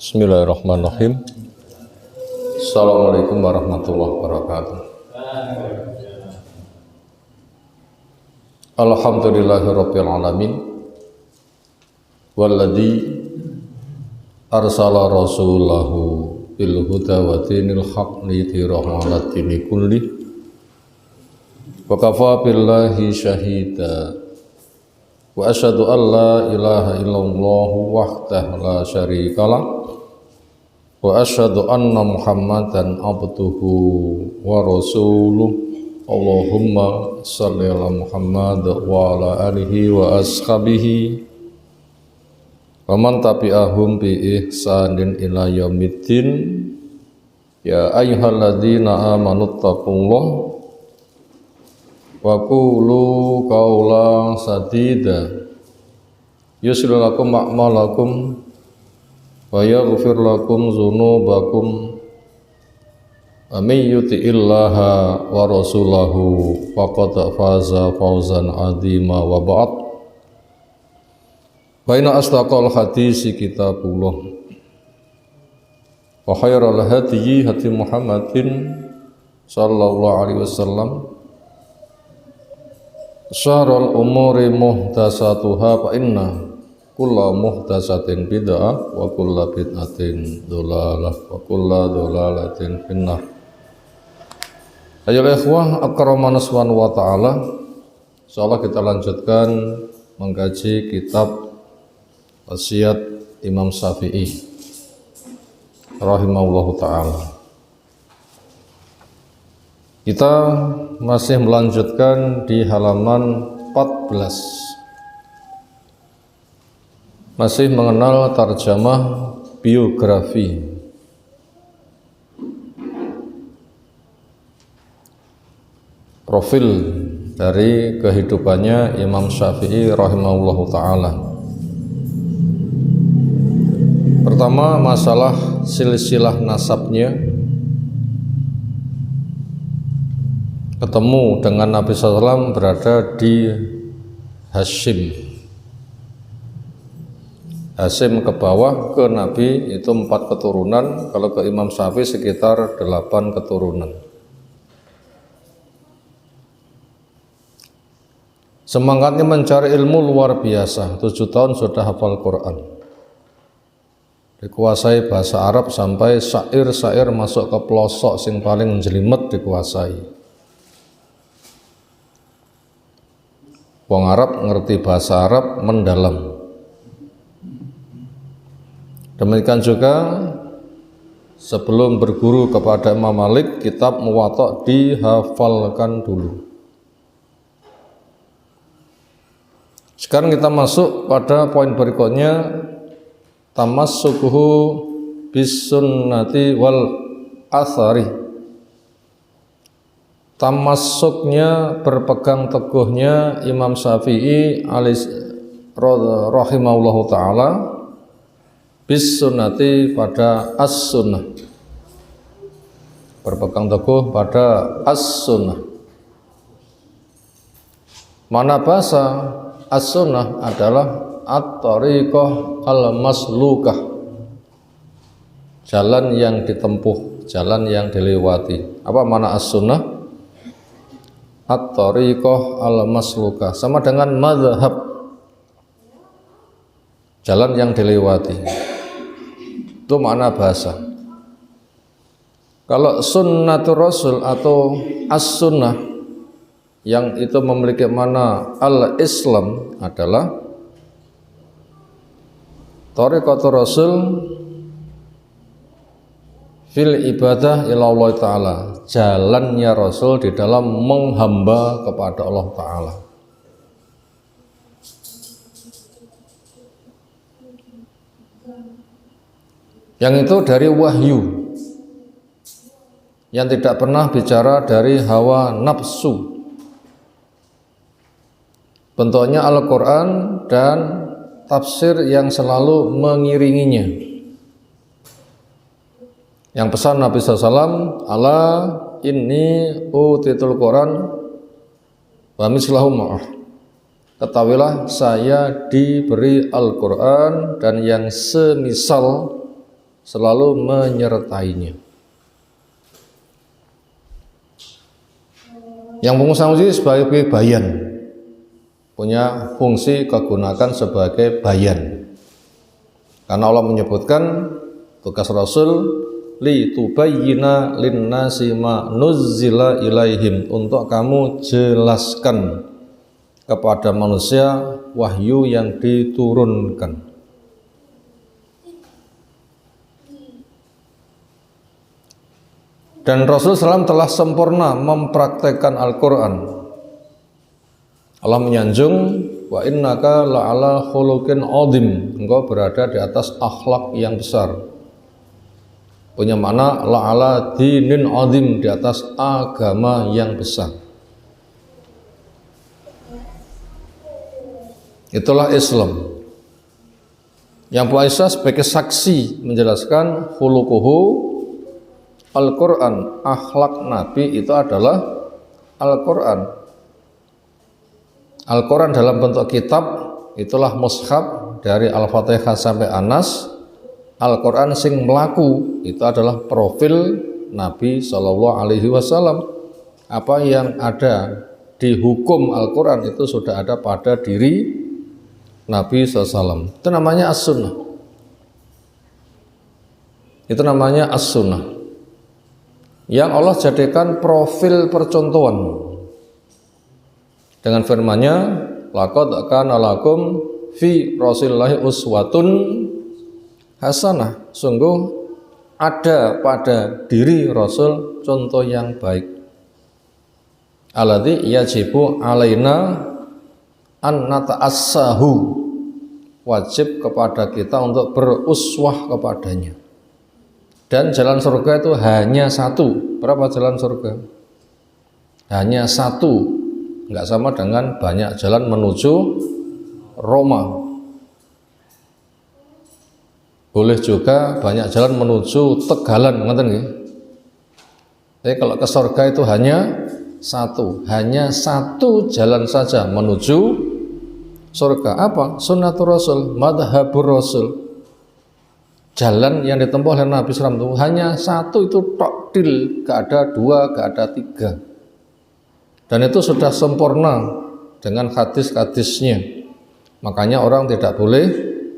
Bismillahirrahmanirrahim. Assalamualaikum warahmatullahi wabarakatuh. Alhamdulillahirabbil alamin. Walladzi arsala rasulahu bil huda wa dinil haqq lidhirahu 'ala dini kulli. Wa kafa billahi syahida. Wa asyhadu an la ilaha illallah wahdahu la syarikalah. Wa asyhadu anna Muhammadan abduhu wa rasuluh. Allahumma shalli ala Muhammad wa ala alihi wa ashabihi wa man tabi'ahum bi ihsanin ila yaumiddin. Ya ayyuhalladzina amanu taqullaha wa qulu qawlan sadida yuslih lakum a'malakum wa yaghfir lakum dzunubakum wa may yuti'illaha wa rasulahu faqad faza fawzan 'azima wa ba'd. Fa inna asdaqal hadisi kitabullah wa khairal hadyi hadi Muhammadin sallallahu alaihi wasallam. Syarrul umuri muhdatsatuha fa inna kulla muhdatsatin bid'ah wa kulla bid'atin dhalalah wa kulla dhalalatin finnar. Ayo ikhwah akramana subhanahu wa ta'ala. Insyaallah kita lanjutkan mengkaji kitab wasiat Imam Syafi'i rahimahullahu ta'ala. Kita masih melanjutkan di halaman 14. Masih mengenal tarjamah biografi profil dari kehidupannya Imam Syafi'i rahimahullahu ta'ala. Pertama, masalah silsilah nasabnya. Ketemu dengan Nabi SAW berada di Hashim. Hashim ke bawah ke Nabi itu 4 keturunan, kalau ke Imam Syafi'i sekitar 8 keturunan. Semangatnya mencari ilmu luar biasa, 7 tahun sudah hafal Quran. Dikuasai bahasa Arab sampai syair-syair masuk ke pelosok sing paling jelimet dikuasai. Wong Arab ngerti bahasa Arab mendalam. Demikian juga sebelum berguru kepada Imam Malik, kitab Muwatta dihafalkan dulu. Sekarang kita masuk pada poin berikutnya, tamassukuhu bis sunnati wal athari. Tamassuknya, berpegang teguhnya Imam Syafi'i rahimahullahu ta'ala bis sunnati pada as-sunnah, berpegang teguh pada as-sunnah. Mana bahasa as-sunnah adalah at-tariqah al-maslukah, jalan yang ditempuh, jalan yang dilewati. Apa mana as-sunnah? At-tariqah al-maslukah sama dengan mazhab, jalan yang dilewati. Itu makna bahasa. Kalau sunnatul rasul atau as-sunnah yang itu memiliki makna al-islam adalah tariqatul rasul fil ibadah ila Allah ta'ala, jalannya rasul di dalam menghamba kepada Allah ta'ala. Yang itu dari wahyu, yang tidak pernah bicara dari hawa nafsu. Bentuknya Al-Quran dan tafsir yang selalu mengiringinya. Yang pesan Nabi SAW, ala inni utitul Quran wa mislahu ma'ah. Ketahuilah saya diberi Al-Quran dan yang semisal selalu menyertainya. Yang fungsi sebagai bayan, punya fungsi kegunakan sebagai bayan. Karena Allah menyebutkan tugas Rasul li tubayyina linnasi ma nuzzila ilaihim, untuk kamu jelaskan kepada manusia wahyu yang diturunkan. Dan Rasul SAW telah sempurna mempraktekkan Al-Quran. Allah menyanjung, wa innaka la'ala khuluqin azim, engkau berada di atas akhlak yang besar. Punya makna la'ala dinin azim, di atas agama yang besar. Itulah Islam. Yang Bu Aisyah sebagai saksi menjelaskan khuluquhu Al-Quran, akhlak Nabi itu adalah Al-Quran. Al-Quran dalam bentuk kitab, itulah mushaf dari Al-Fatihah sampai Anas. Al-Quran sing melaku, itu adalah profil Nabi SAW. Apa yang ada di hukum Al-Quran itu sudah ada pada diri Nabi SAW. Itu namanya as-sunnah. Itu namanya as-sunnah, yang Allah jadikan profil percontohan dengan firman-Nya, laqad kana lakum fi rasulillahi uswatun hasanah, sungguh ada pada diri Rasul contoh yang baik. Alladzi yajibu alaina an nata'assahu, wajib kepada kita untuk beruswah kepadanya. Dan jalan surga itu hanya satu. Berapa jalan surga? Hanya satu. Enggak sama dengan banyak jalan menuju Roma. Boleh juga banyak jalan menuju Tegalan, ngerti nggih? Tapi kalau ke surga itu hanya satu. Hanya satu jalan saja menuju surga. Apa? Sunnatur Rasul, madhabur Rasul. Jalan yang ditempuh oleh Nabi SAW itu hanya satu, itu tokdil, gak ada dua, gak ada tiga. Dan itu sudah sempurna dengan hadis-hadisnya. Makanya orang tidak boleh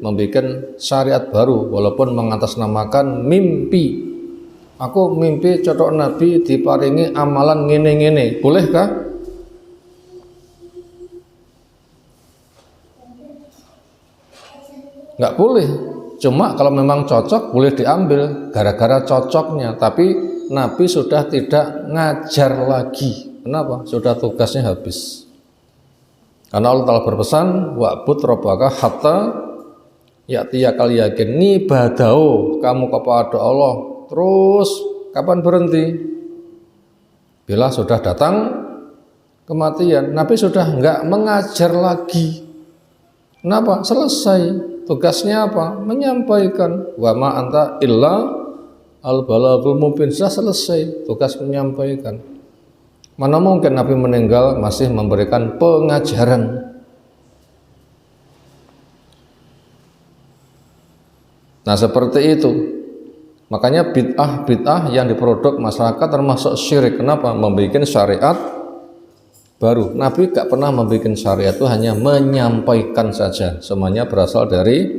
membuat syariat baru walaupun mengatasnamakan mimpi. Aku mimpi cotok Nabi diparingi amalan ngene-ngene, bolehkah? Gak boleh. Cuma kalau memang cocok boleh diambil gara-gara cocoknya, tapi Nabi sudah tidak ngajar lagi. Kenapa? Sudah tugasnya habis. Karena Allah telah berpesan, wa'bud rabbaka hatta ya'tiyakal yakin, nibadao kamu kepada Allah terus kapan berhenti? Bila sudah datang kematian. Nabi sudah enggak mengajar lagi. Kenapa? Selesai. Tugasnya apa? Menyampaikan. Wa ma anta illa al-balaghul mubin. Sudah selesai tugas menyampaikan. Mana mungkin Nabi meninggal masih memberikan pengajaran. Nah seperti itu. Makanya bid'ah yang diproduk masyarakat termasuk syirik. Kenapa? Membuat syariat baru. Nabi gak pernah membuat syariat, itu hanya menyampaikan saja. Semuanya berasal dari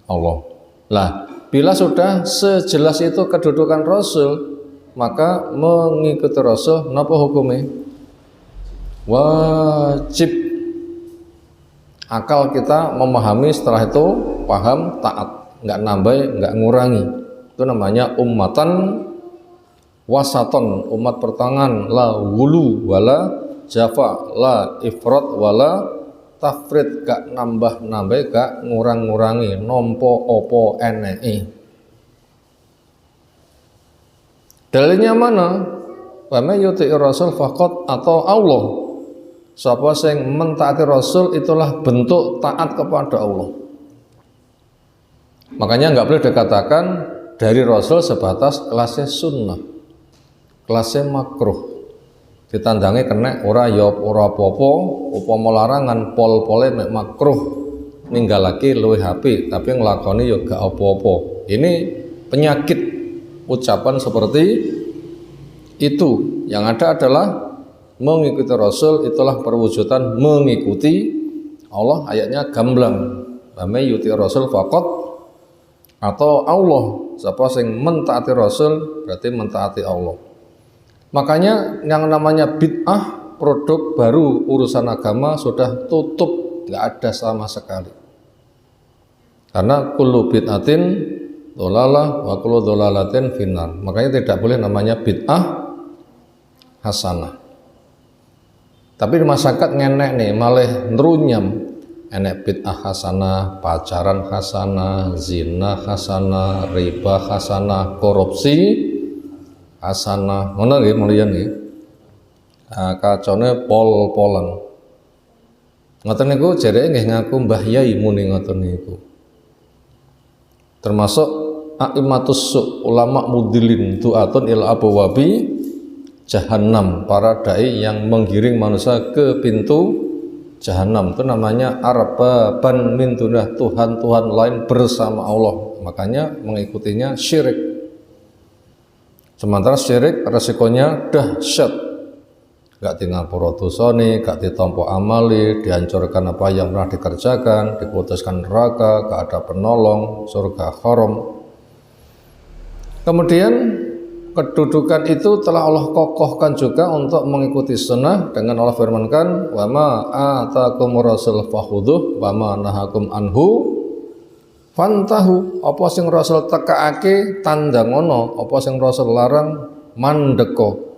Allah. Lah, bila sudah sejelas itu kedudukan Rasul, maka mengikuti Rasul napa hukumnya? Wajib. Akal kita memahami, setelah itu paham, taat, nggak nambah, nggak ngurangi. Itu namanya ummatan wasaton, umat pertengahan, la wulu wala jafa, la ifrat wala tafrid, gak nambah-nambah, gak ngurang-ngurangi, nompo opo enei. Dalilnya mana? Wa may yuti'ir rasul faqad atau Allah. Siapa yang mentaati Rasul itulah bentuk taat kepada Allah. Makanya nggak boleh dikatakan dari Rasul sebatas kelasnya sunnah, kelasnya makruh. Ditandangi kena ora ya ora apa-apa, upama larangan pol-pole mek makruh ninggalake luwih apik, tapi nglakoni ya gak apa-apa. Ini penyakit ucapan seperti itu. Yang ada adalah mengikuti Rasul itulah perwujudan mengikuti Allah. Ayatnya gamblang, may yuti Rasul faqat, atau Allah, siapa yang mentaati Rasul berarti mentaati Allah. Makanya yang namanya bid'ah, produk baru urusan agama, sudah tutup, nggak ada sama sekali. Karena kullu bid'atin dhalalah wa kullu dhalalatin finnar. Makanya tidak boleh namanya bid'ah hasanah. Tapi di masyarakat ngenek nih, malah nerunyam enek bid'ah hasanah, pacaran hasanah, zina hasanah, riba hasanah, korupsi hasanah. Ngono nggih mulyan nggih. Kacone pol-polan. Ngoten niku jereke nggih ngaku Mbah Yai muni ngoten niku. Termasuk a'immatus ulama mudilin tu'atun il abwabi jahannam, para dai yang menggiring manusia ke pintu jahanam. Itu namanya arbaban min dunah, Tuhan-Tuhan lain bersama Allah. Makanya mengikutinya syirik. Sementara syirik resikonya dahsyat. Gak tingapura dosane, gak ditampa amali, dihancurkan apa yang pernah dikerjakan, diputuskan neraka, gak ada penolong, surga haram. Kemudian kedudukan itu telah Allah kokohkan juga untuk mengikuti sunnah dengan Allah firmankan, wa ma atakumur rasul fakhudhuh wa ma nahakum anhu fantahu. Apa sing Rasul tekaake tandhangono, apa sing Rasul larang mandeko.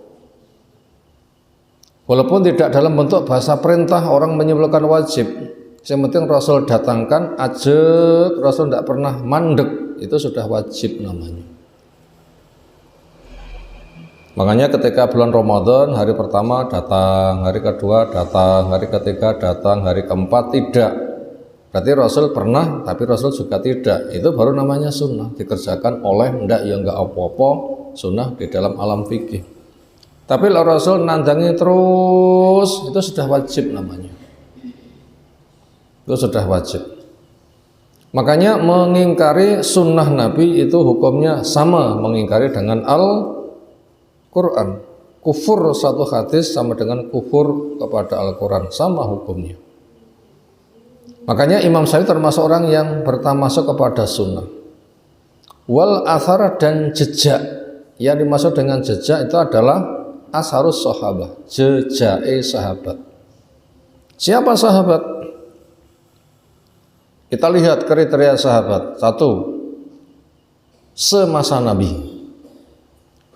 Walaupun tidak dalam bentuk bahasa perintah orang menyebelkan wajib, yang penting Rasul datangkan ajak, Rasul tidak pernah mandek, itu sudah wajib namanya. Makanya ketika bulan Ramadan, hari pertama datang, hari kedua datang, hari ketiga datang, hari keempat tidak. Berarti Rasul pernah, tapi Rasul juga tidak. Itu baru namanya sunnah, dikerjakan oleh ndak ya enggak apa-apa, sunnah di dalam alam fikih. Tapi kalau Rasul nandangi terus, itu sudah wajib namanya. Itu sudah wajib. Makanya mengingkari sunnah Nabi itu hukumnya sama mengingkari dengan Al-Quran. Kufur satu hadis sama dengan kufur kepada Al-Quran, sama hukumnya. Makanya Imam Syafi'i termasuk orang yang bertamasuk kepada sunnah. Wal athar dan jejak. Yang dimaksud dengan jejak itu adalah asharus sahabah, jejake sahabat. Siapa sahabat? Kita lihat kriteria sahabat. 1, semasa Nabi.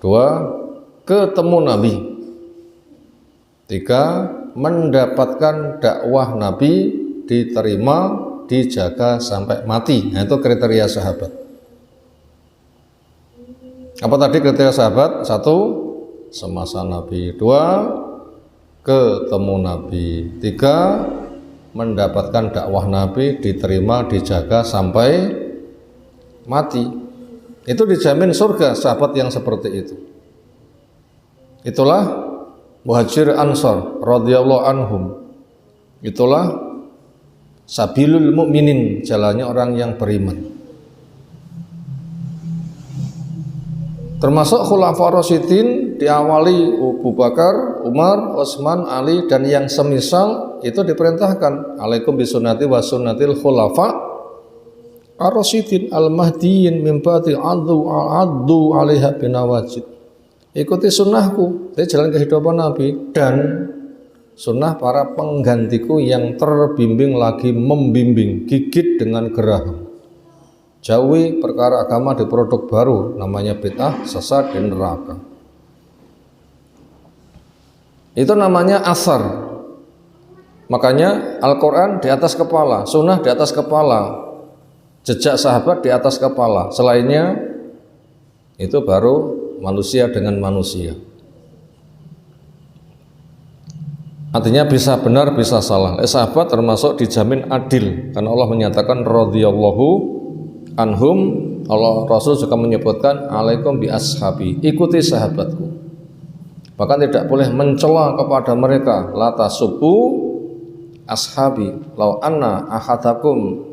2, ketemu Nabi. 3, mendapatkan dakwah Nabi, diterima, dijaga sampai mati. Nah, itu kriteria sahabat. Apa tadi kriteria sahabat? 1, semasa Nabi. 2, ketemu Nabi. 3, mendapatkan dakwah Nabi, diterima, dijaga sampai mati. Itu dijamin surga sahabat yang seperti itu. Itulah Muhajir Ansor radhiyallahu anhum. Itulah sabilul mukminin, jalannya orang yang beriman. Termasuk khulafaur rasyidin diawali Abu Bakar, Umar, Utsman, Ali dan yang semisal itu diperintahkan alaikum bisunnati wa sunnatil khulafa ar-rasyidin al-mahdiyyin min ba'di addu 'alaiha binawajid. Ikuti sunnahku, itu jalan kehidupan Nabi, dan sunnah para penggantiku yang terbimbing lagi membimbing, gigit dengan geraham. Jauhi perkara agama di produk baru, namanya bid'ah, sesat dan neraka. Itu namanya asar. Makanya Al-Quran di atas kepala, sunnah di atas kepala, jejak sahabat di atas kepala. Selainnya itu baru manusia dengan manusia. Artinya bisa benar, bisa salah. Sahabat termasuk dijamin adil, karena Allah menyatakan radhiyallahu anhum. Allah Rasul juga menyebutkan alaikum bi ashabi, ikuti sahabatku. Bahkan tidak boleh mencela kepada mereka, la tasubbu ashabi law anna ahadakum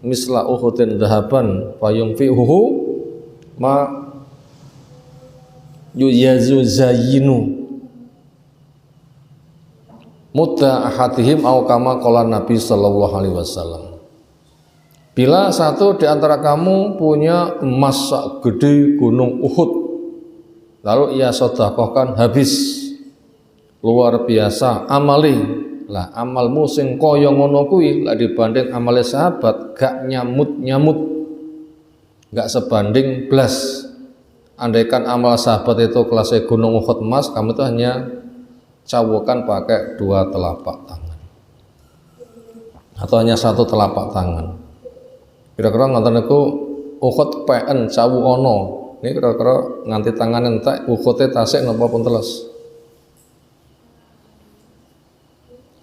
misla uhudin dhahaban fayunfihu ma yuyazuzayinu mutta ahadihim au kama qala Nabi sallallahu alaihi wasallam. Bila satu di antara kamu punya emas gede gunung Uhud, lalu ia sedekahkan habis, luar biasa amali, lah amalmu sing kaya ngono kuwi lah dibanding amale sahabat gak nyamut-nyamut, gak sebanding blas. Andaikan amal sahabat itu kelasnya gunung Uhud emas, kamu itu hanya cawukan pakai 2 telapak tangan atau hanya 1 telapak tangan. Kira-kira nganten niku Uhud PN cawu ono. Ini kira-kira nganti tangan entek Uhud-e tasik napa pun teles.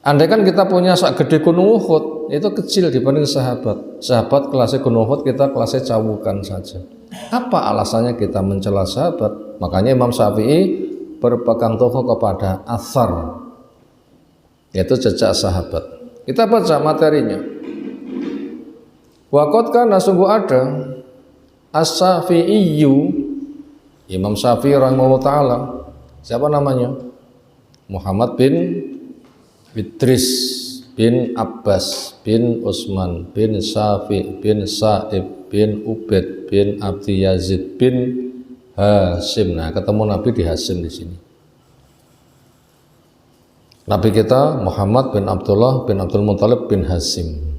Andaikan kita punya sak gede gunung Uhud, itu kecil dibanding sahabat. Sahabat kelasnya gunung Uhud, kita kelasnya cawukan saja. Apa alasannya kita mencela sahabat? Makanya Imam Syafi'i berpegang teguh kepada athar, yaitu jejak sahabat. Kita baca materinya. Waqad kana sungguh ada As-Syafi'iyyu, Imam Syafi'i rahimahullah ta'ala. Siapa namanya? Muhammad bin Idris bin Abbas bin Utsman bin Syafi' bin Sa'ib bin Ubaid bin Abdi Yazid bin Hasim. Nah, ketemu Nabi di Hasim di sini. Nabi kita Muhammad bin Abdullah bin Abdul Muthalib bin Hasim.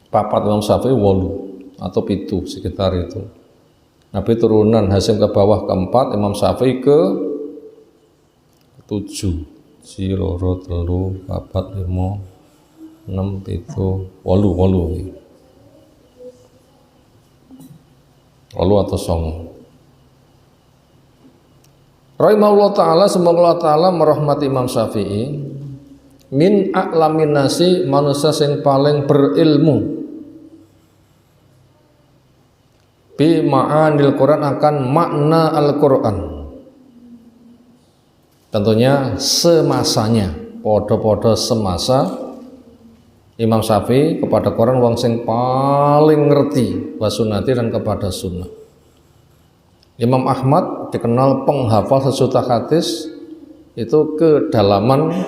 Papat Imam Syafi'i 8 atau 7 sekitar itu. Nabi turunan Hasim ke bawah keempat, Imam Syafi'i ke 7. 0 3 4 5 6 7 8 atau 9. Rahimahullah ta'ala, semoga Allah ta'ala merahmati Imam Syafi'i. Min a'lamin nasi, manusia yang paling berilmu bi ma'anil Quran, akan makna Al-Quran. Tentunya semasanya, podo-podo semasa Imam Syafi'i kepada Quran wong sing paling ngerti wasunati dan kepada sunnah. Imam Ahmad dikenal penghafal sejuta hadis, itu kedalaman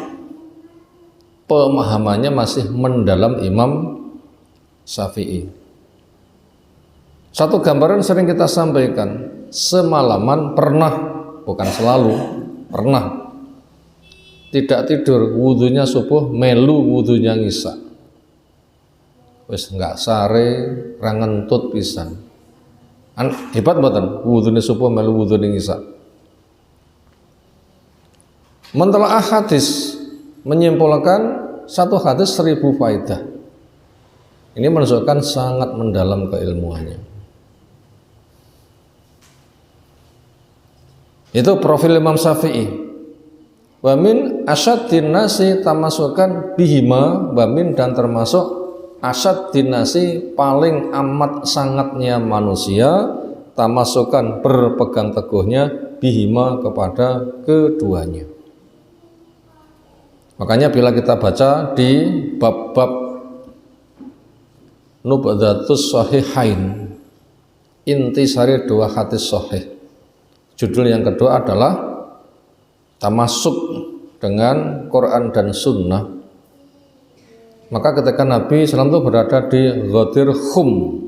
pemahamannya masih mendalam Imam Syafi'i. Satu gambaran sering kita sampaikan, semalaman pernah, bukan selalu, pernah tidak tidur, wudunya subuh melu wudunya ngisa, wis enggak sare rangentut pisan. Hebat mboten wudune subuh melu wudune ngisa. Mentelaah hadis, menyimpulkan satu hadis 1000 faedah. Ini menunjukkan sangat mendalam keilmuannya. Itu profil Imam Syafi'i. Wa min asyaddin nasi tamasukan bihima, wa min dan termasuk asyaddin nasi paling amat sangatnya manusia, tamasukan berpegang teguhnya bihima kepada keduanya. Makanya bila kita baca di bab-bab Nubdhatus Shahihain, intisari 2 hadis sahih, judul yang kedua adalah tamasuk dengan Quran dan Sunnah. Maka ketika Nabi SAW itu berada di Ghadir Khum,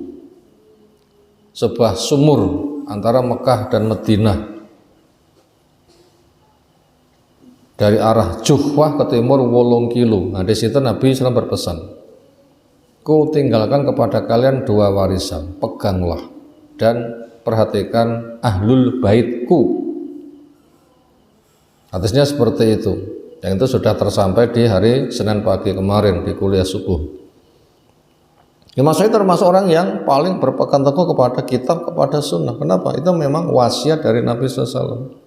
sebuah sumur antara Mekah dan Madinah, dari arah Juhwah ke timur 8 kilo. Nah, di situ Nabi SAW berpesan, ku tinggalkan kepada kalian 2 warisan, peganglah dan perhatikan ahlul baitku. Hadisnya seperti itu. Yang itu sudah tersampai di hari Senin pagi kemarin di kuliah subuh. Imam Syafi'i termasuk orang yang paling berpegang teguh kepada kitab, kepada sunnah. Kenapa? Itu memang wasiat dari Nabi SAW.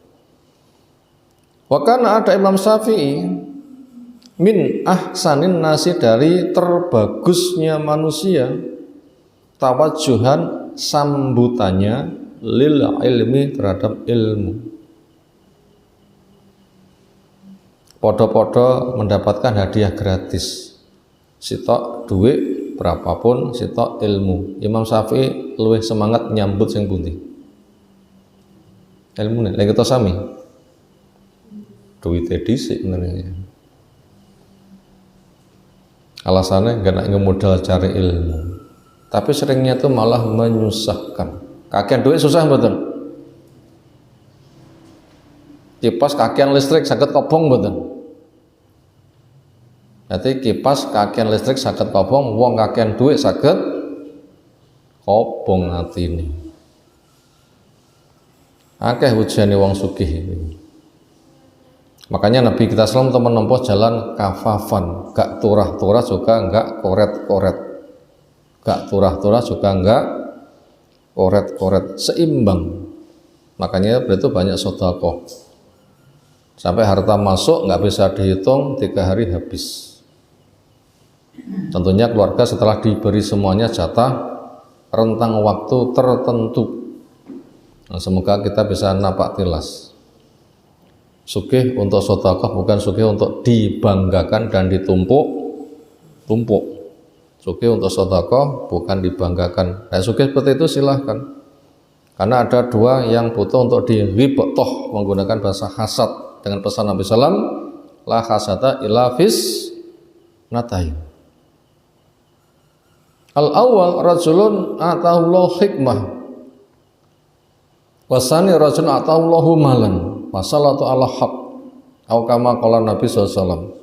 Wakana ada Imam Syafi'i min ahsanin nasi, dari terbagusnya manusia, tawajuhan sambutannya lil ilmi, terhadap ilmu. Podo-podo mendapatkan hadiah gratis, sitok duit berapapun, sitok ilmu. Imam Syafi'i luwih semangat nyambut sing pundi? ilmu lagi kita sami duit dhisik sebenarnya. Alasannya gak nak modal cari ilmu, tapi seringnya itu malah menyusahkan. Kakean duit susah betul. Kipas kakean listrik sakit kobong betul. Berarti kipas kakean listrik sakit kobong, wong kakean duit sakit kobong hati ini. Akeh hujane wong sugih. Makanya Nabi kita selalu menempuh jalan kafafan, gak turah-turah juga gak koret-koret, gak turah-turah juga gak koret-koret, seimbang. Makanya itu banyak sedekah. Sampai harta masuk gak bisa dihitung, 3 hari habis. Tentunya keluarga setelah diberi semuanya jatah rentang waktu tertentu. Nah, semoga kita bisa napak tilas. Sugih untuk sedekah bukan sugih untuk dibanggakan dan ditumpuk-tumpuk. Sugih untuk sedekah bukan dibanggakan. Nah, sugih seperti itu silahkan. Karena ada dua yang butuh untuk diribetoh menggunakan bahasa hasad dengan pesan Nabi Sallam, la hasada illa fis natain. Al-awwal rajulun atahullahu hikmah, wasani rajulun atahullahu malan, masalatu ala haq, atau kama qala Nabi SAW.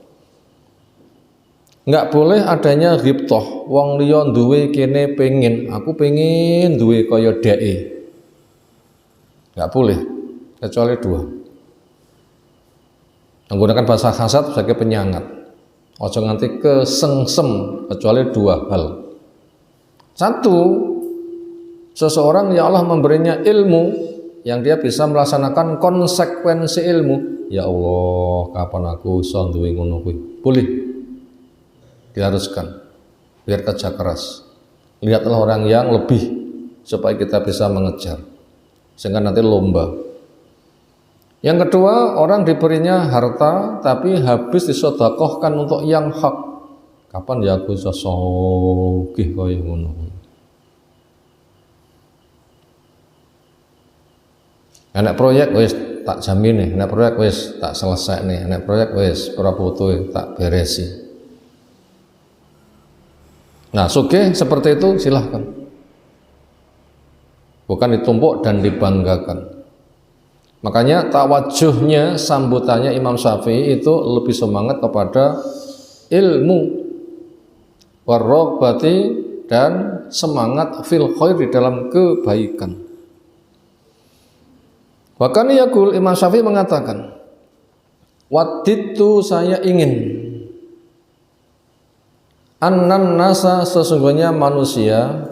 Enggak boleh adanya ghibtoh, wong liya duwe kene pengen, aku pengen duwe kaya dheke. Enggak boleh, kecuali dua. Menggunakan bahasa hasad sebagai penyangat. Ojo nganti kesengsem, kecuali dua hal. Satu, seseorang yang Allah memberinya ilmu yang dia bisa melaksanakan konsekuensi ilmu. Ya Allah, kapan aku iso duwe ngono kuwi? Boleh. Diharuskan. Biar kerja keras. Lihatlah orang yang lebih supaya kita bisa mengejar. Sehingga nanti lomba. Yang kedua, orang diberinya harta tapi habis disedekahkan untuk yang hak. Kapan ya aku iso sugih kaya ngono kuwi? Anak proyek wis tak jamin nih, anak proyek wis tak selesai nih, anak proyek wis praputu tak beresi. Nah, sugih seperti itu silahkan. Bukan ditumpuk dan dibanggakan. Makanya tawajuhnya, sambutannya Imam Syafi'i itu lebih semangat kepada ilmu, warrogbati, dan semangat fil khair di dalam kebaikan. Bahkan yaqul Imam Syafi'i mengatakan, waditu saya ingin annan nasa sesungguhnya manusia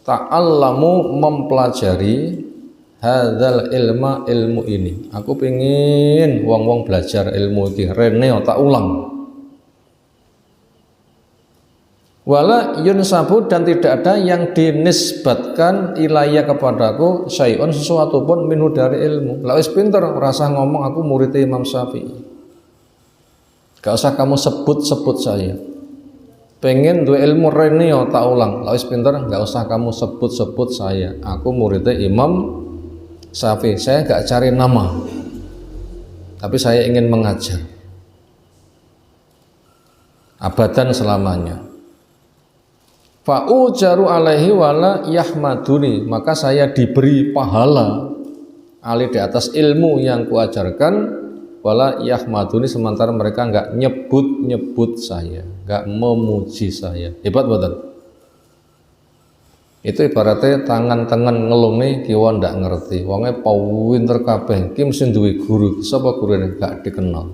ta'allamu mempelajari hadzal ilmu ini. Aku pengen wong-wong belajar ilmu iki rene tak ulang. Wala yunsabu dan tidak ada yang dinisbatkan ilayya kepadaku syai'un sesuatu pun minhu dari ilmu. Lah wis pinter rasa ngomong aku murid Imam Syafi'i. Gak usah kamu sebut-sebut saya. Pengen duwe ilmu rene tak ulang. Lah wis pinter gak usah kamu sebut-sebut saya. Aku murid Imam Syafi'i. Saya gak cari nama. Tapi saya ingin mengajar. Abadan selamanya. Fa'ujaru alaihi wala yahmaduni, maka saya diberi pahala alih di atas ilmu yang kuajarkan, wala yahmaduni, sementara mereka enggak nyebut-nyebut saya, enggak memuji saya. Hebat betul. Itu ibaratnya tangan-tangan ngelungi kiwa ndak ngerti. Wonge pinter kabeh, ki mesti duwe guru. Sapa gurune enggak dikenal.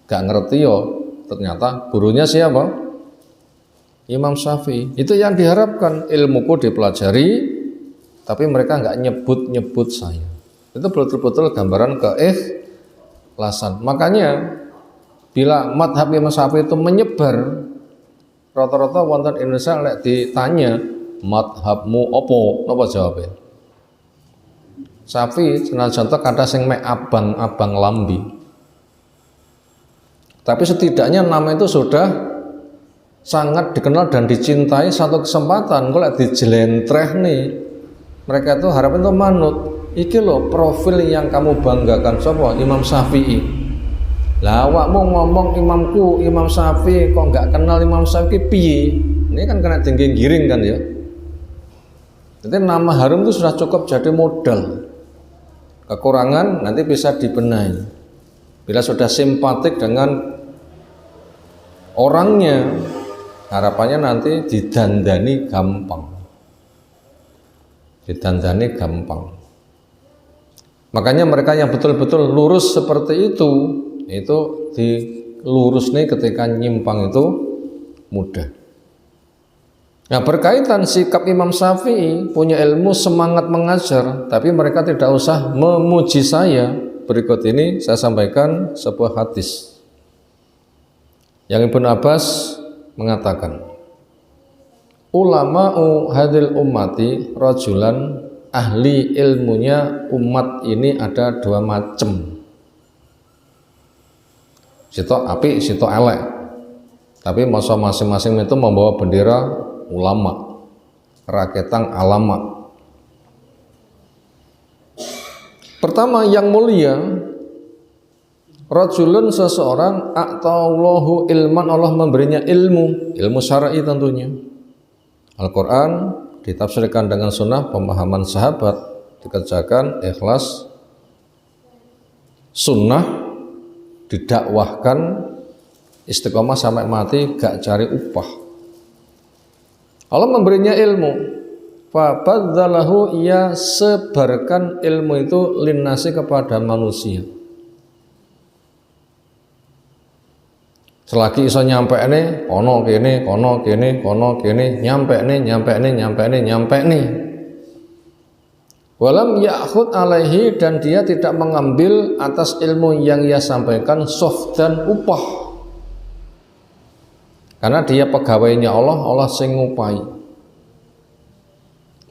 Enggak ngerti yo, ternyata gurunya siapa? Imam Syafi'i. Itu yang diharapkan, ilmuku dipelajari tapi mereka enggak nyebut-nyebut saya. Itu betul-betul gambaran keikhlasan. Makanya bila madhab Imam Syafi'i itu menyebar, rata-rata wonten Indonesia lek ditanya madhabmu opo, napa jawabnya? Syafi'i senajan kata sing mek abang-abang lambi. Tapi setidaknya nama itu sudah sangat dikenal dan dicintai. Satu kesempatan kalau dijelentreh nih, mereka itu harapan itu manut. iki lho profil yang kamu banggakan sapa? Imam Syafi'i. Lah awakmu ngomong imamku Imam Syafi'i kok nggak kenal Imam Syafi'i piye? Ini kan kena tinggi giring kan ya. Jadi nama harum itu sudah cukup jadi modal. Kekurangan nanti bisa dibenahi. Bila sudah simpatik dengan orangnya, harapannya nanti didandani gampang. Didandani gampang. Makanya mereka yang betul-betul lurus seperti itu dilurus nih ketika nyimpang itu mudah. Nah, berkaitan sikap Imam Syafi'i, punya ilmu, semangat mengajar, tapi mereka tidak usah memuji saya. Berikut ini saya sampaikan sebuah hadis yang Ibnu Abbas mengatakan, ulama'u hadil ummati rajulan, ahli ilmunya umat ini ada dua macam. Sitok apik, sitok elek. Tapi masa masing-masing itu membawa bendera ulama, raketang alama. Pertama yang mulia, rajulun seseorang a'tallahu ilman, Allah memberinya ilmu syar'i tentunya. Al-Quran ditafsirkan dengan sunnah, pemahaman sahabat dikerjakan, ikhlas, sunnah didakwahkan, istiqomah sampai mati, gak cari upah. Allah memberinya ilmu, fabadzalahu, ia sebarkan ilmu itu linnasi kepada manusia. Selagi iso nyampe nih, kono kene, nyampe nih. Walam ya'khud alaihi, dan dia tidak mengambil atas ilmu yang ia sampaikan sofdan upah. Karena dia pegawainya Allah, Allah sing ngupahi.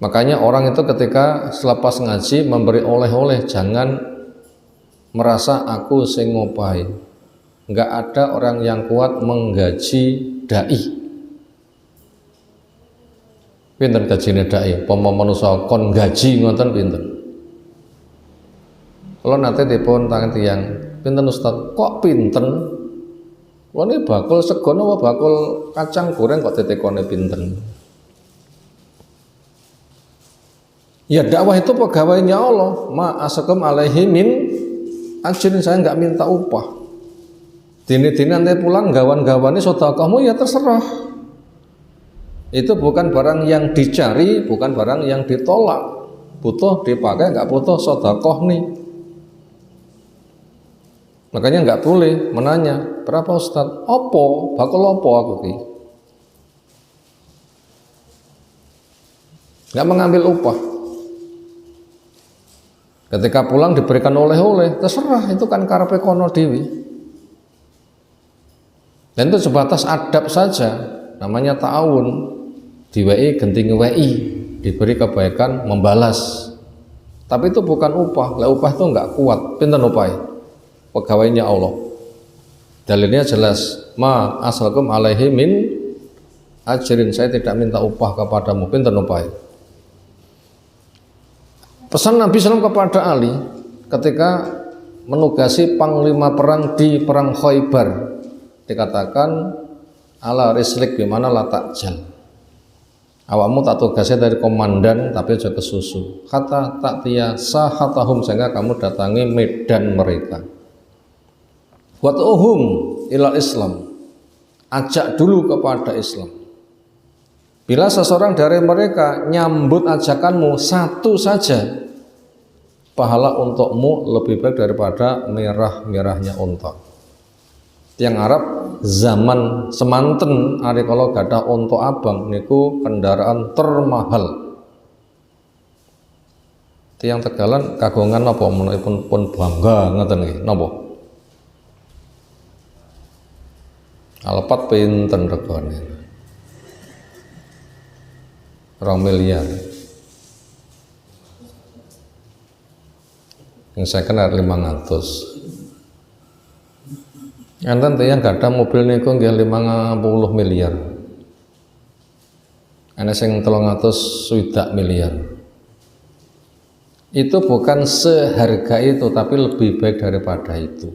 Makanya orang itu ketika selepas ngaji memberi oleh-oleh, jangan merasa aku sing ngupahi. Enggak ada orang yang kuat menggaji dai. Pinten gajine dai? Pomo manusa kon gaji ngoten pinten? Kalau nanti dipun tangan tiang, pinten Ustaz? Kok pinten? Kalau ini bakul segon apa bakul kacang goreng kok ditekone pinten? Ya dakwah itu pegawainya Allah. Ma asakum alaihi min ajrin, saya nggak minta upah. Dini-dini nanti pulang gawan-gawannya sedekahmu ya terserah. Itu bukan barang yang dicari, bukan barang yang ditolak. Butuh dipakai, nggak butuh sedekah nih. Makanya nggak boleh menanya, berapa Ustaz? Opo? Bakul opo aku ki? Nggak mengambil upah. Ketika pulang diberikan oleh-oleh, terserah, itu kan karepe kono dewi. Dan itu sebatas adab saja, namanya ta'awun. Diwei genting wei, diberi kebaikan membalas. Tapi itu bukan upah. Lah upah itu nggak kuat. Pinten upah? Pegawainya Allah. Dalilnya jelas, ma asalkum alaihi min ajrin, saya tidak minta upah kepadamu. Pinten upah? Pesan Nabi SAW kepada Ali ketika menugasi panglima perang di perang Khaybar, dikatakan ala rislik, gimana la takjal, awakmu tak tugasnya dari komandan tapi aja kesusu, kata tak tia sahatahum, sehingga kamu datangi medan mereka. Wad'uhum ilal Islam, ajak dulu kepada Islam. Bila seseorang dari mereka nyambut ajakanmu satu saja, pahala untukmu lebih baik daripada merah-merahnya unta. Tiang Arab zaman semanten ari kalau gadah unta abang niku kendaraan termahal. Tiang Tegalan kagungan napa menipun pun bangga ngoten nggih napa? Alpat pinten regane? 2 miliar. Yang saya kenal 500. Enten tiyang gadah mobil niku nggih 50 miliar. Ana sing 300 miliar. itu bukan seharga itu, tapi lebih baik daripada itu.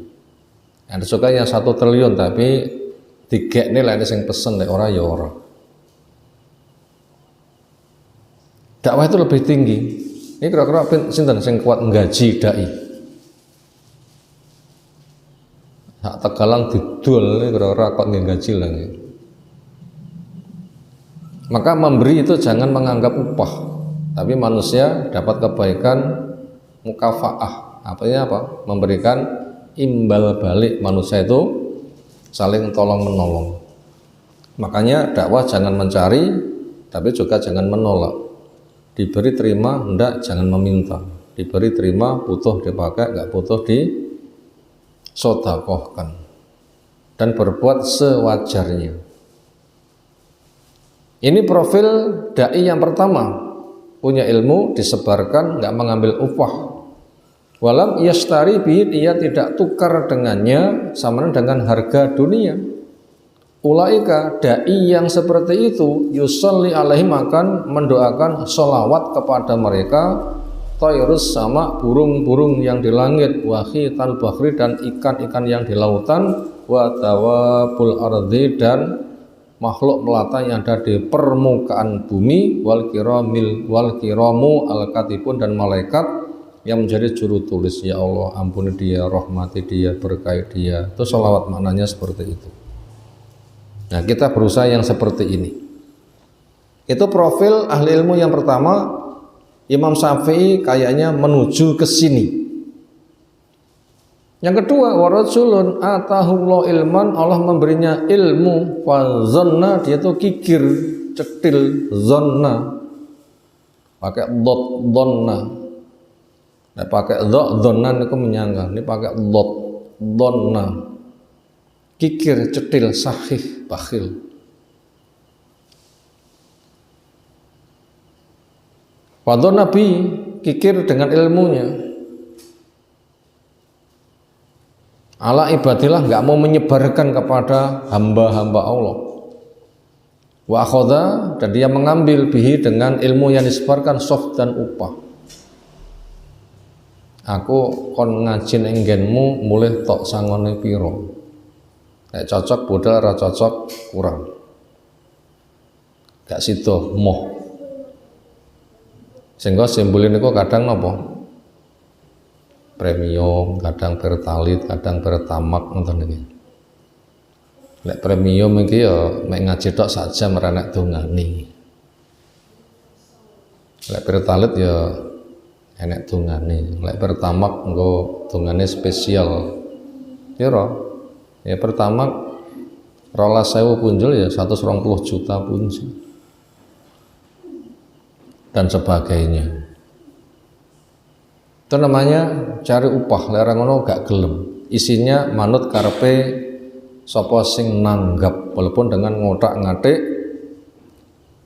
Ada suka yang 1 triliun tapi digek nih lah yang pesen deh orang ya orang. Dakwah itu lebih tinggi. Ini kira-kira sinten sing kuat nggaji dai. Hak Tegalang didol ini kira-kira kuat nggaji lah. Maka memberi itu jangan menganggap upah, tapi manusia dapat kebaikan mukafaah. Apa? Memberikan imbal balik. Manusia itu saling tolong menolong. Makanya dakwah jangan mencari, tapi juga jangan menolak. Diberi terima, hendak jangan meminta. Diberi terima, butuh dipakai, nggak butuh disodakohkan. Dan berbuat sewajarnya. Ini profil dai yang pertama, punya ilmu, disebarkan, nggak mengambil upah. Walam yastari bihi, dia tidak tukar dengannya sama dengan harga dunia. Ulaika dai yang seperti itu yusalli alaihim, akan mendoakan sholawat kepada mereka, tayrus sama burung-burung yang di langit, wahital bahri dan ikan-ikan yang di lautan, wa dawabul ardi dan makhluk melata yang ada di permukaan bumi, wal kiramu al katibun dan malaikat yang menjadi juru tulis. Ya Allah, ampuni dia, rahmati dia, berkahi dia. Itu sholawat maknanya seperti itu. Nah, kita berusaha yang seperti ini. Itu profil ahli ilmu yang pertama. Imam Syafi'i kayaknya menuju ke sini. Yang kedua, warajulun atahullah ilman, Allah memberinya ilmu, wa zanna, dia itu kikir, cetil, zanna, pakai dot donna. Nah, pakai dot donna itu menyangka, ini pakai dot donna, kikir, cetil, sahih, bakhil. Wadon Nabi kikir dengan ilmunya. Ala ibadillah, nggak mau menyebarkan kepada hamba-hamba Allah. Wa akhadha, dan dia mengambil bihi dengan ilmu yang disebarkan soft dan upah. Aku kon ngaji ning nggenmu mulih tok sangone piro. Nek cocok bodal, ora cocok kurang. Gak sido moh. Sehingga simbolin itu kadang napa? Premium, kadang pertalit, kadang pertamak ngoten niki. Lek premium iki ya mek ngaji tok saja merenek dongane. Lek pertalit ya enek dongane. Lek pertamak engko dongane spesial. Piro? Ya pertamak 12.000 punjul ya 120 juta punjul. Dan sebagainya. Itu namanya cari upah. Lerang ngono gak gelem. Isinya manut karepe sapa sing nanggap, walaupun dengan ngotak-ngatik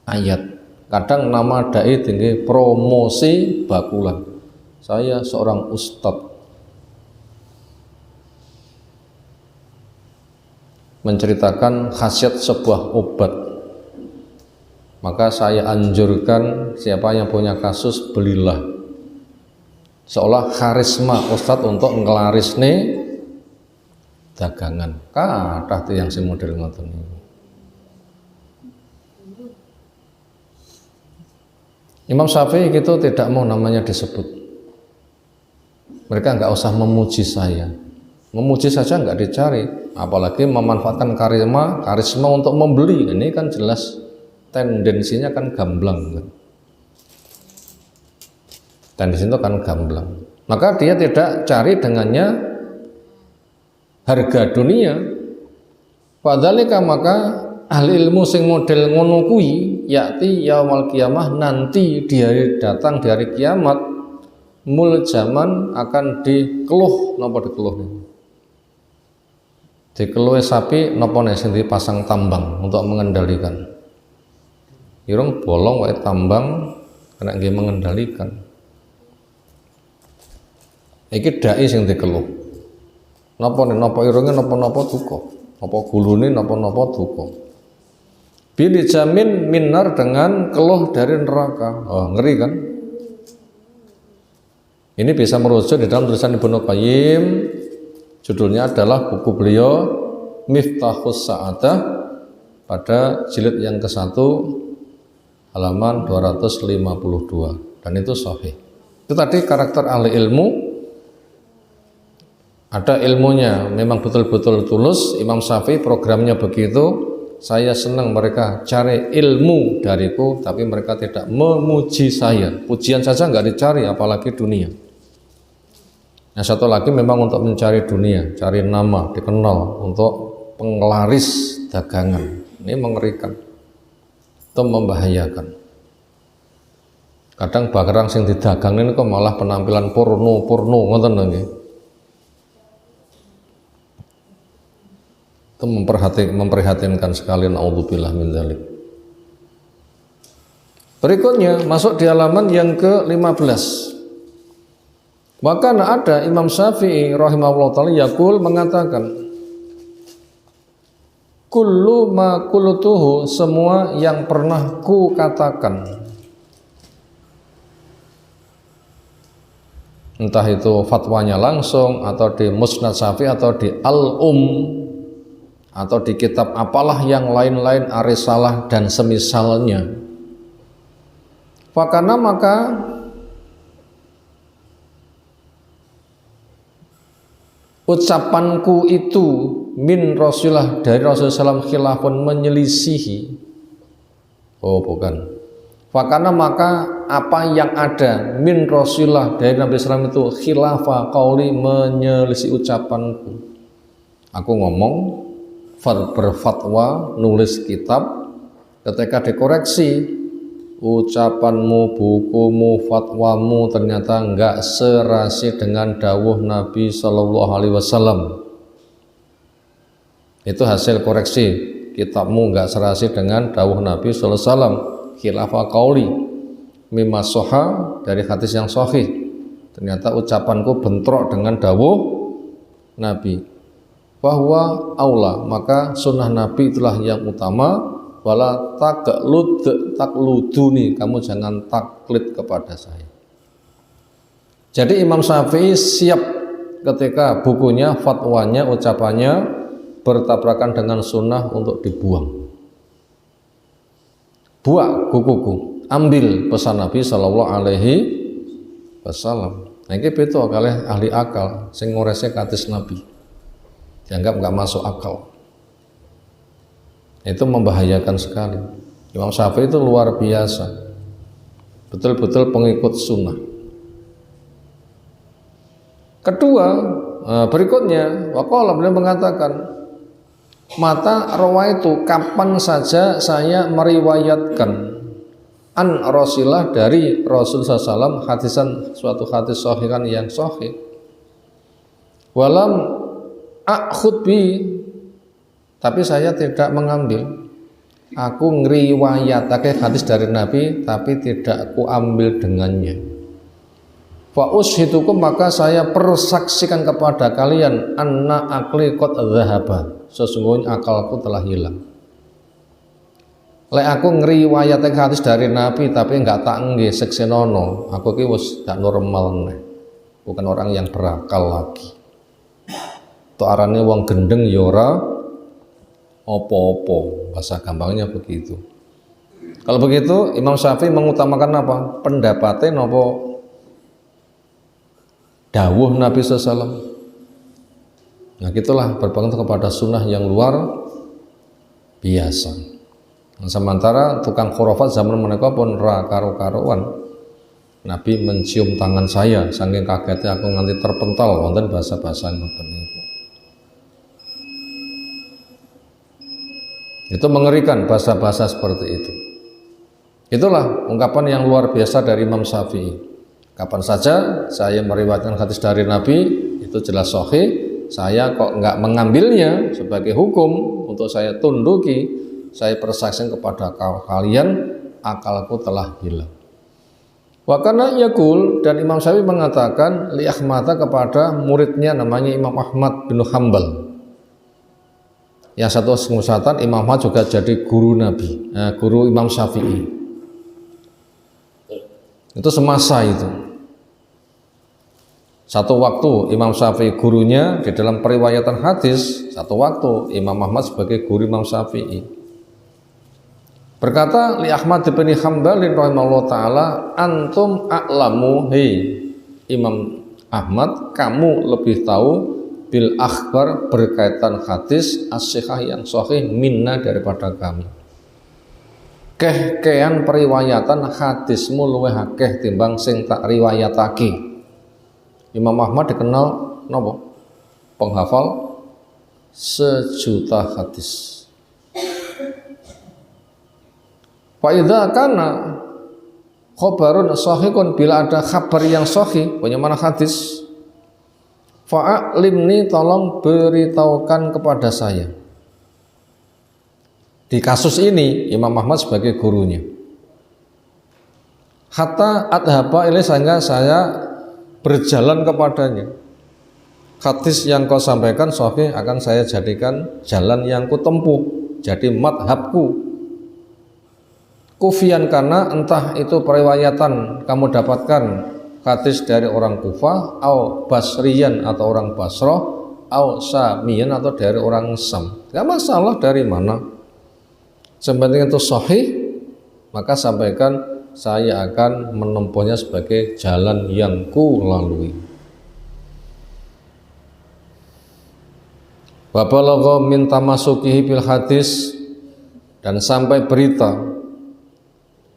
ayat. Kadang nama dai tinggi promosi bakulan. Saya seorang ustadz, menceritakan khasiat sebuah obat. Maka saya anjurkan siapa yang punya kasus belilah. Seolah karisma ustadz untuk ngelarisne dagangan. Kathah tiyang sing model ngoten niku. Imam Syafi'i itu tidak mau namanya disebut. Mereka nggak usah memuji saya. Memuji saja nggak dicari, apalagi memanfaatkan karisma untuk membeli. Ini kan jelas tendensinya kan gamblang kan. Tendensi itu kan gamblang. Maka dia tidak cari dengannya harga dunia. Padhalika, maka ahli ilmu sing model ngono kuwi yakti yaumul kiamah, nanti di hari datang di hari kiamat, muljaman akan dikeluh. Napa dikeluh niku? Dikeluh sapi napa nek sing dipasang tambang untuk mengendalikan. Irung bolong wae tambang kena nggih mengendalikan. Iki dai sing dikeluh. Napa irunge napa duka, apa gulune napa duka. Bil jamin minar, dengan keluh dari neraka. Oh, ngeri kan? Ini bisa merujuk di dalam tulisan Ibnu Qayyim, judulnya adalah buku beliau Miftahus Sa'adah pada jilid yang ke-1 halaman 252, dan itu sahih. Itu tadi karakter ahli ilmu, ada ilmunya, memang betul-betul tulus. Imam Syafi'i programnya begitu. Saya senang mereka cari ilmu dariku, tapi mereka tidak memuji saya. Pujian saja nggak dicari, apalagi dunia. Yang satu lagi memang untuk mencari dunia, cari nama, dikenal, untuk penglaris dagangan. Ini mengerikan, itu membahayakan. Kadang barang sing didagangin kok malah penampilan porno ngoten nggih. Itu memprihatinkan sekali, naudzubillah min dzalik. Berikutnya masuk di halaman yang ke-15. Maka ada Imam Syafi'i rahimahullah ta'ala yaqul mengatakan, kullu ma qultuhu, semua yang pernah ku katakan, entah itu fatwanya langsung atau di Musnad Syafi'i atau di atau di kitab apalah yang lain-lain, Arisalah dan semisalnya. Fakana, maka ucapanku itu min Rasulullah, dari Rasulullah SAW, khilafun, menyelisihi. Oh bukan. Fakana, maka apa yang ada min Rasulullah, dari Nabi SAW itu, khilafa qauli, menyelisih ucapanku. Aku ngomong, berfatwa, nulis kitab, ketika dikoreksi, ucapanmu, bukumu, fatwamu ternyata enggak serasi dengan dawuh Nabi Shallallahu Alaihi Wasallam. Itu hasil koreksi, kitabmu enggak serasi dengan dawuh Nabi Shallallahu Alaihi Wasallam. Khilafah qauli mimma soha, dari hadis yang sahih, ternyata ucapanku bentrok dengan dawuh Nabi. Bahwa aula, maka sunnah Nabi itulah yang utama. Wala takluduni, kamu jangan taklid kepada saya. Jadi Imam Syafi'i siap ketika bukunya, fatwanya, ucapannya bertabrakan dengan sunnah untuk dibuang. Buang bukuku, ambil pesan Nabi Sallallahu Alaihi Wasallam. Nah ini betul kali ahli akal, sing ngorese katis Nabi, dianggap nggak masuk akal. Itu membahayakan sekali. Imam Syafi'i itu luar biasa, betul-betul pengikut sunnah. Kedua, berikutnya, waqala, beliau mengatakan, mata rawaitu, kapan saja saya meriwayatkan, an Rasulullah, dari Rasul SAW, hadisan, suatu hadis sahihan yang sahih, walam akhud bi, tapi saya tidak mengambil, aku ngriwayatake hadis dari Nabi tapi tidak aku ambil dengannya. Fa ushitukum, maka saya persaksikan kepada kalian, anna akli qad dhahaba, sesungguhnya akalku telah hilang. Lek aku ngriwayatake hadis dari Nabi tapi enggak tak nggih seksenono, aku ki wis gak normal neh, bukan orang yang berakal lagi. To arane wong gendeng ya ora opo-opo, bahasa gampangnya begitu. Kalau begitu Imam Syafi'i mengutamakan apa? Pendapatnya nopo dawuh Nabi SAW. Nah gitulah, berpegang kepada sunnah yang luar biasa. Nah, sementara tukang khurafat zaman mereka pun ra karo-karoan. Nabi mencium tangan saya, saking kagetnya aku nganti terpental, wonten bahasa-bahasa ngoten niku. Itu mengerikan, bahasa-bahasa seperti itu. Itulah ungkapan yang luar biasa dari Imam Syafi'i. Kapan saja saya meriwayatkan hadis dari Nabi, itu jelas sahih, saya kok enggak mengambilnya sebagai hukum untuk saya tunduki, saya persaksikan kepada kalian, akalku telah hilang. Wa kana yaqul, dan Imam Syafi'i mengatakan li Ahmad, kepada muridnya namanya Imam Ahmad bin Hanbal. Yang satu kesempatan Imam Ahmad juga jadi guru Nabi, guru Imam Syafi'i. Itu semasa itu. Satu waktu Imam Syafi'i gurunya di dalam periwayatan hadis, satu waktu Imam Ahmad sebagai guru Imam Syafi'i. Berkata li Ahmad bin Hanbal rahimahullah taala, antum a'lamu, hei Imam Ahmad, kamu lebih tahu bil akhbar berkaitan hadis as-sihah yang sahih minna daripada kami. Kean periwayatan hadismu luwih akeh timbang sing tak riwayatake. Imam Ahmad dikenal napa? Penghafal 1.000.000 hadis. Fa idza kana khabarun sahihun, bila ada kabar yang sahih, bagaimana hadis? Fa'alimni, tolong beritahukan kepada saya. Di kasus ini Imam Ahmad sebagai gurunya. Hatta adhaba ilaih, sehingga saya berjalan kepadanya. Hadis yang kau sampaikan sahih, akan saya jadikan jalan yang ku tempuh, jadi madhabku. Kufian, karena entah itu periwayatan kamu dapatkan hadis dari orang Kufah, au Basriyan atau orang Basrah, au Samiyan atau dari orang Sam. Gak masalah dari mana, sebenarnya itu sahih, maka sampaikan, saya akan menempuhnya sebagai jalan yang ku lalui. Wa balagha min tamasukihi bil hadis, dan sampai berita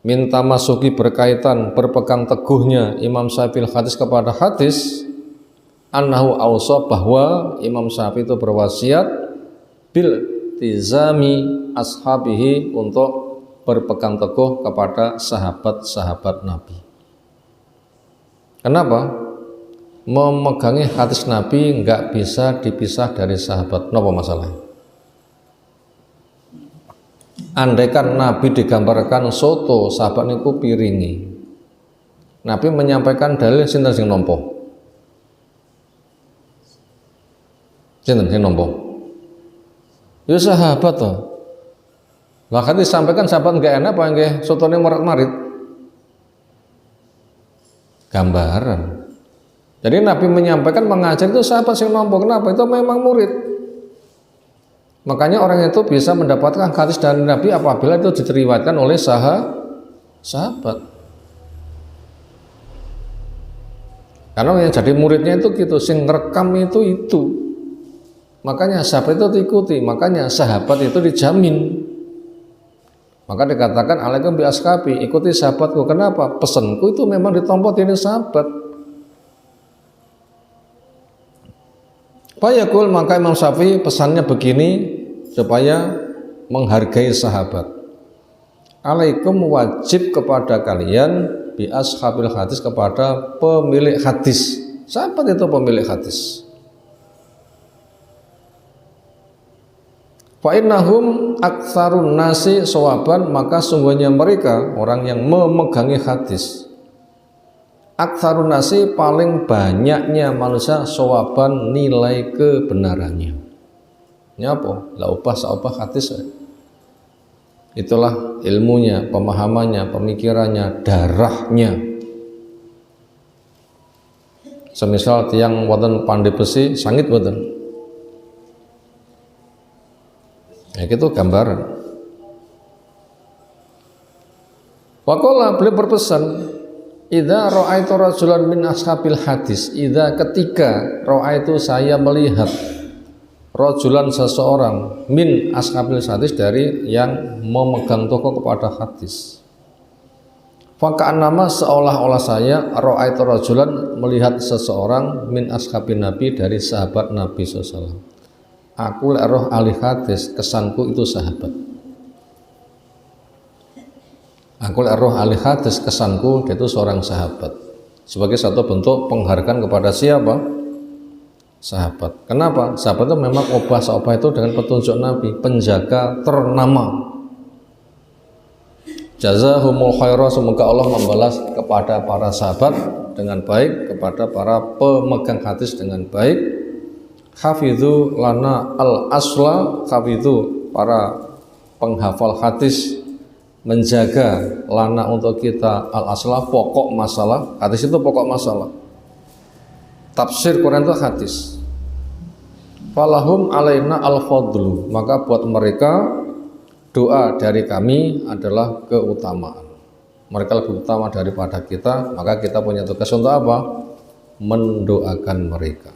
min tamasuki berkaitan berpegang teguhnya Imam Syafi'i hadis kepada hadis, annahu ausa, bahwa Imam Syafi'i itu berwasiat bil tizami ashabihi, untuk berpegang teguh kepada sahabat-sahabat Nabi. Kenapa? Memegangi hadis Nabi nggak bisa dipisah dari sahabat. Kenapa masalahnya? Andaikan Nabi digambarkan soto, sahabat niku piringi. Nabi menyampaikan dalil, sinten sing nampa? Sinten sing nampa? Ya sahabat toh. Lah kan disampaikan sahabat enggak enak apa nggih sotone marit-marit. Gambaran. Jadi Nabi menyampaikan, mengajar itu sahabat sing nampa. Kenapa? Itu memang murid. Makanya orang itu bisa mendapatkan hadis dari Nabi apabila itu diriwayatkan oleh sahabat. Karena yang jadi muridnya itu gitu, sing ngerekam itu. Makanya sahabat itu diikuti, makanya sahabat itu dijamin. Maka dikatakan alaikum bi ashabi, ikuti sahabatku. Kenapa? Pesanku itu memang ditompo ini sahabat. Fayaqul, maka Imam Syafi'i pesannya begini supaya menghargai sahabat. Alaikum, wajib kepada kalian bi ashabil hadis, kepada pemilik hadis. Sahabat itu pemilik hadis. Fa innahum aktsarun nasi sawaban, maka sungguhnya mereka orang yang memegangi hadis. Aktsarun nasi, paling banyaknya manusia, sawaban, nilai kebenarannya. Ini apa? La upah saupah hadis. Itulah ilmunya, pemahamannya, pemikirannya, darahnya. Semisal tiang wonten pandai besi, sangit wonten. Ya, itu gambaran. Waqala, beliau berpesan, idza ra'aitu rajulan min ashabil hadis, idza, ketika ra'aitu, saya melihat, rajulan, seseorang, min ashabil hadis, dari yang memegang teguh kepada hadis. Faka'annama, seolah-olah saya, ra'aitu rajulan, melihat seseorang, min ashabin Nabi, dari sahabat Nabi SAW. Aku lek roh ahli hadis, kesanku itu sahabat. Aku lek roh ahli hadis, kesanku dia itu seorang sahabat. Sebagai satu bentuk penghargaan kepada siapa? Sahabat. Kenapa? Sahabat itu memang obah itu dengan petunjuk Nabi, penjaga ternama. Jazahumul khairah, semoga Allah membalas kepada para sahabat dengan baik, kepada para pemegang hadis dengan baik. Hafidhu lana al-asla, hafidhu, para penghafal hadis, menjaga lana, untuk kita, al-asla, pokok masalah. Hadis itu pokok masalah. tafsir Quran itu hadis. Falahum alaina al-fadlu, maka buat mereka doa dari kami adalah keutamaan. Mereka lebih utama daripada kita, maka kita punya tugas untuk apa? Mendoakan mereka.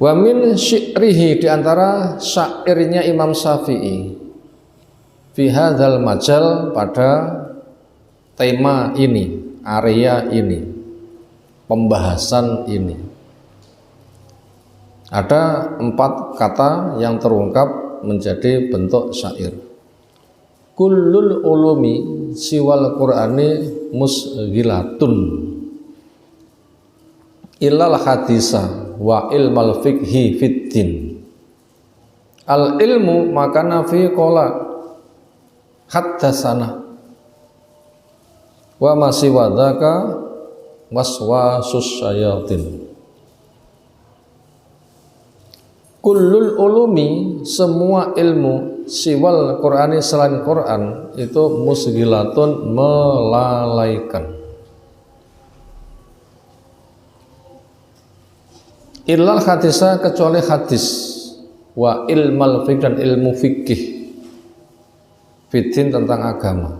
Wa min syi'rihi, diantara syairnya Imam Syafi'i fi hadzal majal, pada tema ini, area ini, pembahasan ini. Ada 4 kata yang terungkap menjadi bentuk syair. Kullul ulumi siwal qur'ani musghilatun illal hadisa wa ilmal fiqhi fiddin. Al ilmu makana fi qola haddasana wa masiwadaka waswasus syayatin. Kullul ulumi, semua ilmu, siwal Qur'ani, selain Quran, itu musghilatun, melalaikan. Illal hadisa, kecuali hadis, wa ilmal fiqh, dan ilmu fikih, fitin, tentang agama.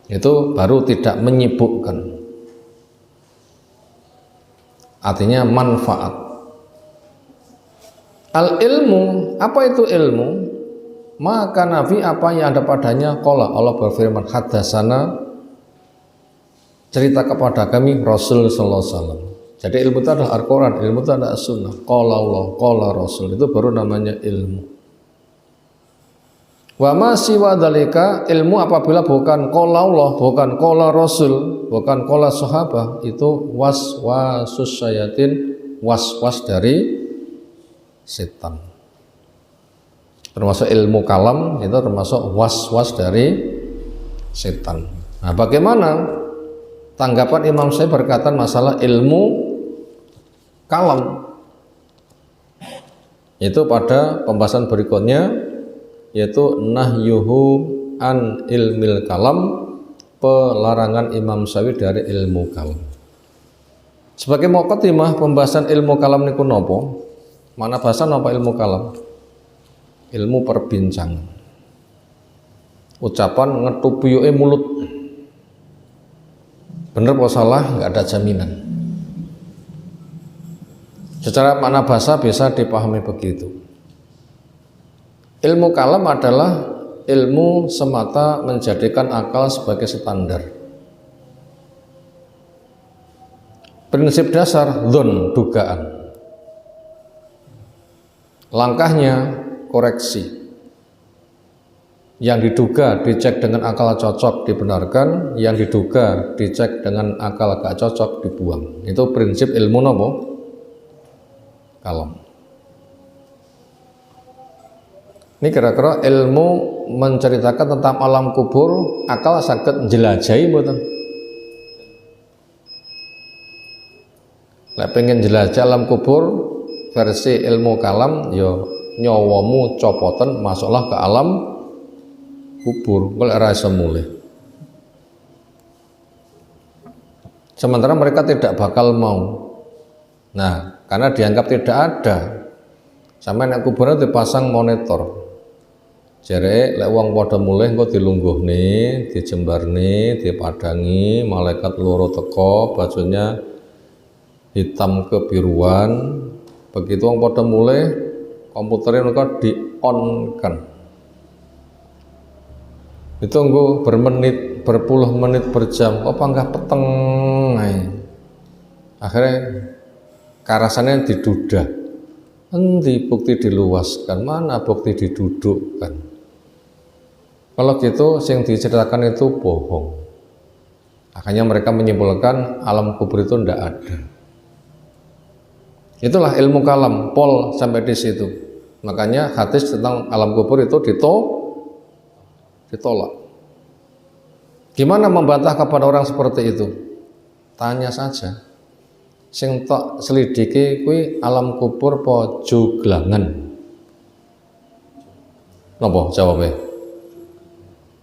Itu baru tidak menyibukkan. Artinya manfaat. Al ilmu, apa itu ilmu? Maka nabi, apa yang ada padanya, qala, Allah berfirman, hadasana, cerita kepada kami Rasul sallallahu alaihi wasallam. Jadi ilmu itu adalah Al-Quran, ilmu itu adalah As-Sunnah. Qala Allah, qala Rasul, itu baru namanya ilmu. Wa ma siwa dzalika, ilmu apabila bukan qala Allah, bukan qala Rasul, bukan qala sahabat, itu waswasus syayatin, waswas dari setan. Termasuk ilmu kalam, itu termasuk waswas dari setan. Nah, bagaimana tanggapan Imam Syafi'i berkaitan masalah ilmu kalam? Itu pada pembahasan berikutnya, yaitu nahyuhu an ilmil kalam, pelarangan Imam Syafi'i dari ilmu kalam. Sebagai muqaddimah pembahasan ilmu kalam niku napa? Mana bahasa napa ilmu kalam? Ilmu perbincangan. Ucapan ngetupuyuke mulut. Bener apa salah nggak ada jaminan. Secara makna bahasa bisa dipahami begitu. Ilmu kalam adalah ilmu semata menjadikan akal sebagai standar. Prinsip dasar dzon, dugaan. Langkahnya koreksi. Yang diduga dicek dengan akal cocok dibenarkan, yang diduga dicek dengan akal gak cocok dibuang. Itu prinsip ilmu nopo? Kalam. Ini kira-kira ilmu menceritakan tentang alam kubur, akal saged njelajahi mboten? Lek pengen jelajah alam kubur versi ilmu kalam, ya nyawamu copoten masuklah ke alam kubur, kok ora iso mulih. Sementara mereka tidak bakal mau. Nah, karena dianggap tidak ada. Sampai nek kuburan dipasang monitor. Jere lek wong padha mulih engko dilungguhne, dijembarne, dipadangi, malaikat loro teko, bajunya hitam kebiruan. Begitu wong padha mulih, komputernya engko di-on-kan. Itu engko bermenit, berpuluh menit, berjam, kok panggah peteng ae. Akhirnya karasannya didudah. Endi bukti diluaskan, mana bukti didudukkan. Kalau gitu yang diceritakan itu bohong. Akhirnya mereka menyimpulkan alam kubur itu tidak ada. Itulah ilmu kalam, pol sampai di situ. Makanya hadis tentang alam kubur itu ditolak. Gimana membantah kepada orang seperti itu? Tanya saja. Sing tok selidiki kuwi alam kubur apa juglangan? Napa jawabe?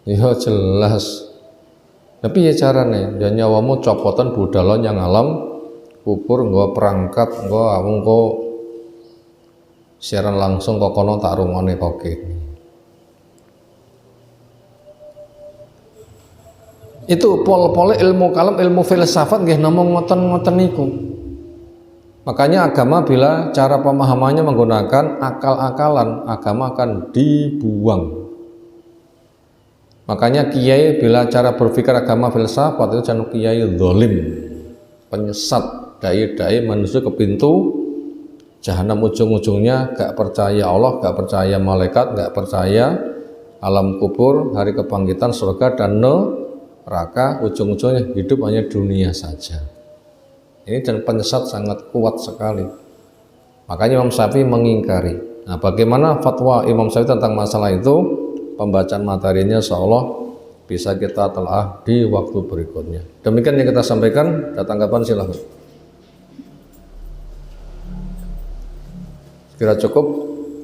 Ya jelas Tapi ya carane, ya nyawamu copotan budalon yang alam kubur nggo perangkat nggo siaran langsung kok kono tak rungone kok kene. Itu pol-pole ilmu kalam, ilmu filsafat nggih namung ngoten-ngoten niku. Makanya agama bila cara pemahamannya menggunakan akal-akalan, agama akan dibuang. Makanya kiai bila cara berpikir agama filsafat itu jangan kiai zalim, penyesat, dai-dai menuju ke pintu jahanam, ujung-ujungnya gak percaya Allah, gak percaya malaikat, gak percaya alam kubur, hari kebangkitan, surga dan neraka, ujung-ujungnya hidup hanya dunia saja. Ini dan penyesat sangat kuat sekali. Makanya Imam Syafi'i mengingkari. Nah, bagaimana fatwa Imam Syafi'i tentang masalah itu? Pembacaan materinya seolah bisa kita telah di waktu berikutnya. Demikian yang kita sampaikan. Ada tanggapan silahkan. Kira cukup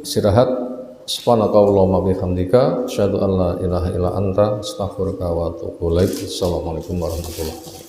istirahat. Subhanakallahumma bihamdika asyhadu an la ilaha illa anta astaghfiruka wa atubu ilaik. Assalamualaikum warahmatullahi wabarakatuh.